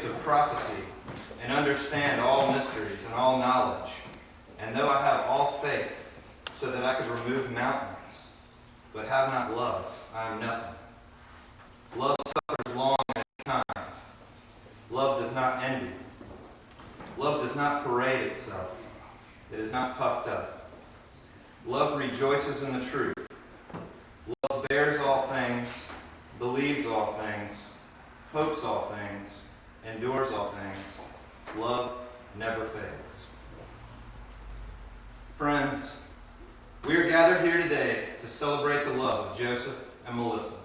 of prophecy, and understand all mysteries and all knowledge, and though I have all faith, so that I could remove mountains, but have not love, I am nothing. Love suffers long and is kind. Love does not envy. Love does not parade itself. It is not puffed up. Love rejoices in the truth. Love bears all things, believes all things, hopes all things, endures all things. Love never fails. Friends, we are gathered here today to celebrate the love of Joseph and Melissa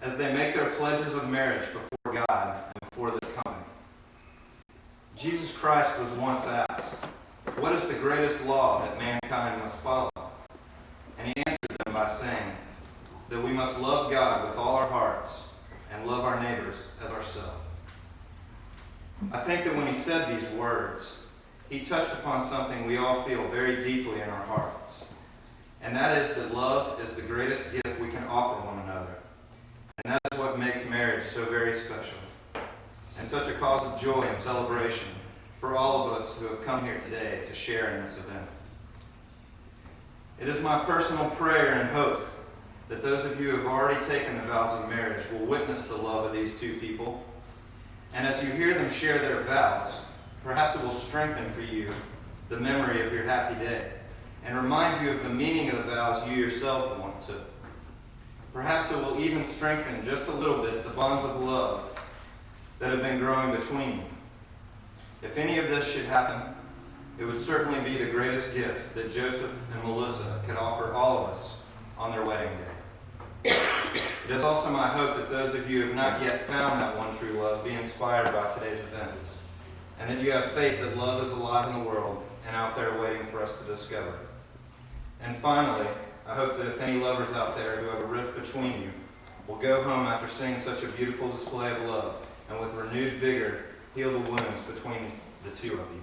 as they make their pledges of marriage before God and before this company. Jesus Christ was once asked, "What is the greatest law that mankind must follow?" And he answered them by saying that we must love God with all our hearts and love our neighbors as ourselves. I think that when he said these words, he touched upon something we all feel very deeply in our hearts. And that is that love is the greatest gift we can offer one another. And that is what makes marriage so very special, and such a cause of joy and celebration for all of us who have come here today to share in this event. It is my personal prayer and hope that those of you who have already taken the vows of marriage will witness the love of these two people. And as you hear them share their vows, perhaps it will strengthen for you the memory of your happy day and remind you of the meaning of the vows you yourself want to. Perhaps it will even strengthen just a little bit the bonds of love that have been growing between you. If any of this should happen, it would certainly be the greatest gift that Joseph and Melissa could offer all of us on their wedding day. It is also my hope that those of you who have not yet found that one true love be inspired by today's events, and that you have faith that love is alive in the world and out there waiting for us to discover. And finally, I hope that if any lovers out there who have a rift between you will go home after seeing such a beautiful display of love and with renewed vigor heal the wounds between the two of you.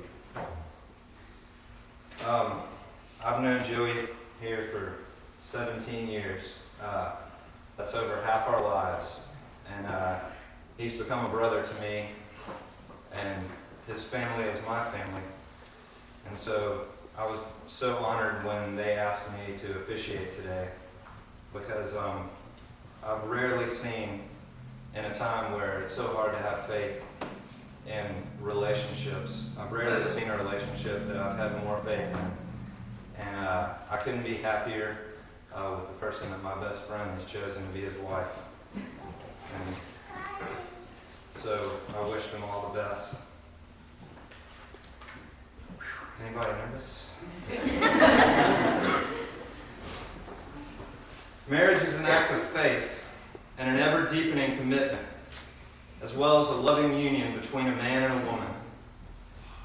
I've known Joey here for 17 years. That's over half our lives. And he's become a brother to me, and his family is my family. And so I was so honored when they asked me to officiate today, because I've rarely seen, in a time where it's so hard to have faith in relationships, I've rarely seen a relationship that I've had more faith in. And I couldn't be happier with the person that my best friend has chosen to be his wife. And so I wish them all the best. Anybody nervous? Marriage is an act of faith and an ever-deepening commitment, as well as a loving union between a man and a woman.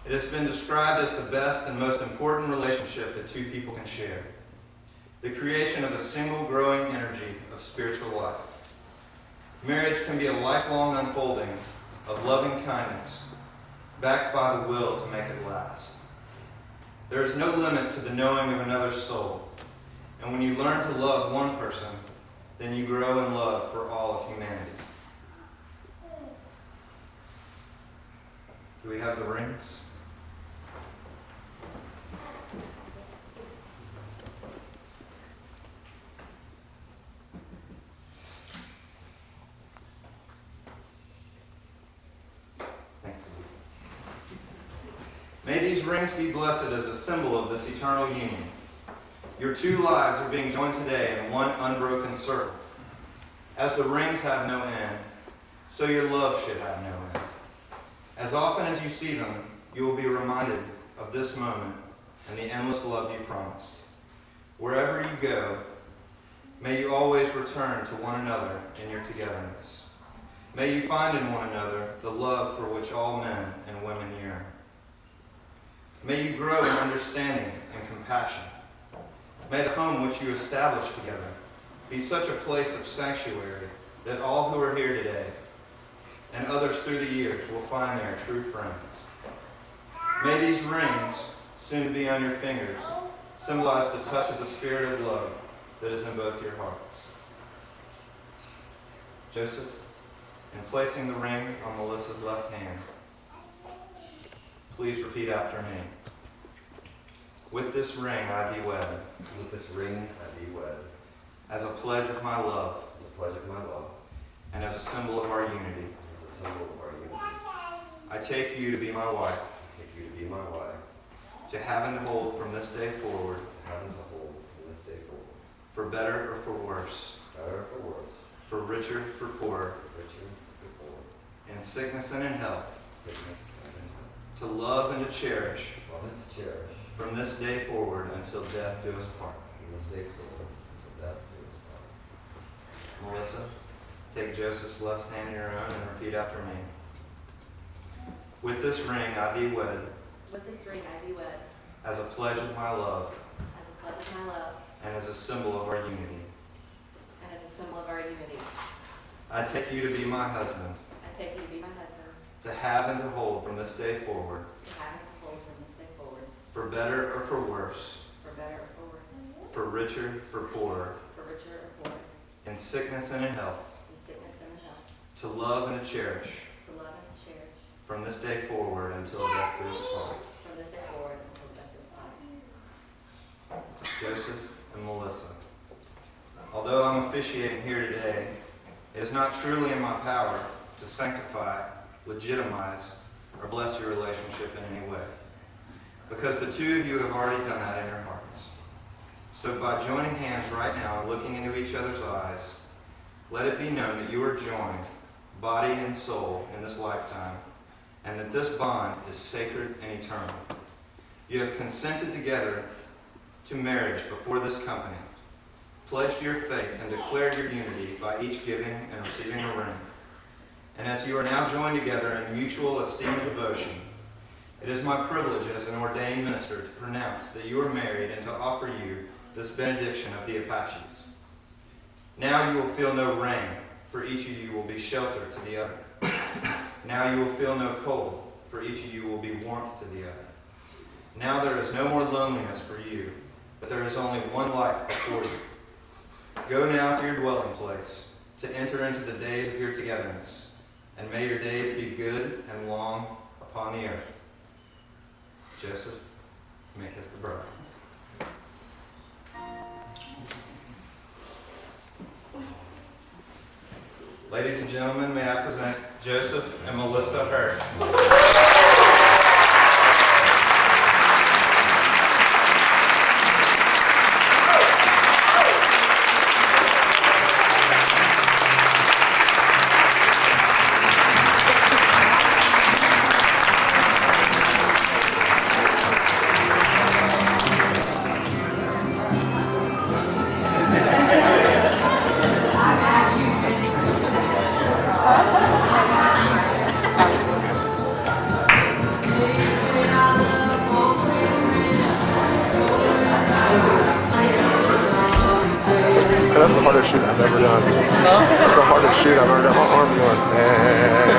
It has been described as the best and most important relationship that two people can share. The creation of a single growing energy of spiritual life. Marriage can be a lifelong unfolding of loving kindness, backed by the will to make it last. There is no limit to the knowing of another's soul, and when you learn to love one person, then you grow in love for all of humanity. Do we have the rings? Thanks. May these rings be blessed as a symbol of this eternal union. Your two lives are being joined today in one unbroken circle. As the rings have no end, so your love should have no end. As often as you see them, you will be reminded of this moment and the endless love you promised. Wherever you go, may you always return to one another in your togetherness. May you find in one another the love for which all men and women yearn. May you grow in understanding and compassion. May the home which you establish together be such a place of sanctuary that all who are here today and others through the years will find there true friends. May these rings, soon to be on your fingers, symbolize the touch of the spirit of love that is in both your hearts. Joseph, and placing the ring on Melissa's left hand, please repeat after me. With this ring I thee wed, With this ring I thee wed, as a pledge of my love, as a pledge of my love, and as a symbol of our unity. as a symbol of our unity. I take you to be my wife, I take you to be my wife, to have and to hold from this day forward, to have and to hold from this day forward, for better or for worse, better or for worse, for richer, for poorer, for richer, for poorer, in sickness and in health, sickness and in health, to love and to cherish, love and to cherish, from this day forward until death do us part. from this day forward until death do us part. Melissa, take Joseph's left hand in your own and repeat after me. With this ring I thee wed, With this ring I thee wed, as a pledge of my love, as a pledge of my love, and as a symbol of our unity. and as a symbol of our unity. I take you to be my husband, I take you to be my husband, to have and to hold from this day forward, to have and to hold from this day forward, for better or for worse, for better or for worse, for richer, for poorer, for richer or poorer, in sickness and in health, in sickness and in health, to love and to cherish, to love and to cherish, from this day forward until death do us part. from this day forward until death do us part. Joseph and Melissa. Although I'm officiating here today, it is not truly in my power to sanctify, legitimize, or bless your relationship in any way, because the two of you have already done that in your hearts. So by joining hands right now and looking into each other's eyes, let it be known that you are joined, body and soul, in this lifetime, and that this bond is sacred and eternal. You have consented together to marriage before this company, pledged your faith and declared your unity by each giving and receiving a ring. And as you are now joined together in mutual esteem and devotion, it is my privilege as an ordained minister to pronounce that you are married and to offer you this benediction of the Apaches. Now you will feel no rain, for each of you will be shelter to the other. Now you will feel no cold, for each of you will be warmth to the other. Now there is no more loneliness for you, but there is only one life before you. Go now to your dwelling place, to enter into the days of your togetherness, and may your days be good and long upon the earth. Joseph, you may kiss the bride. Ladies and gentlemen, may I present Joseph and Melissa Hurd. That's the hardest shoot I've ever done. That's the hardest shoot I've ever done. My arm going.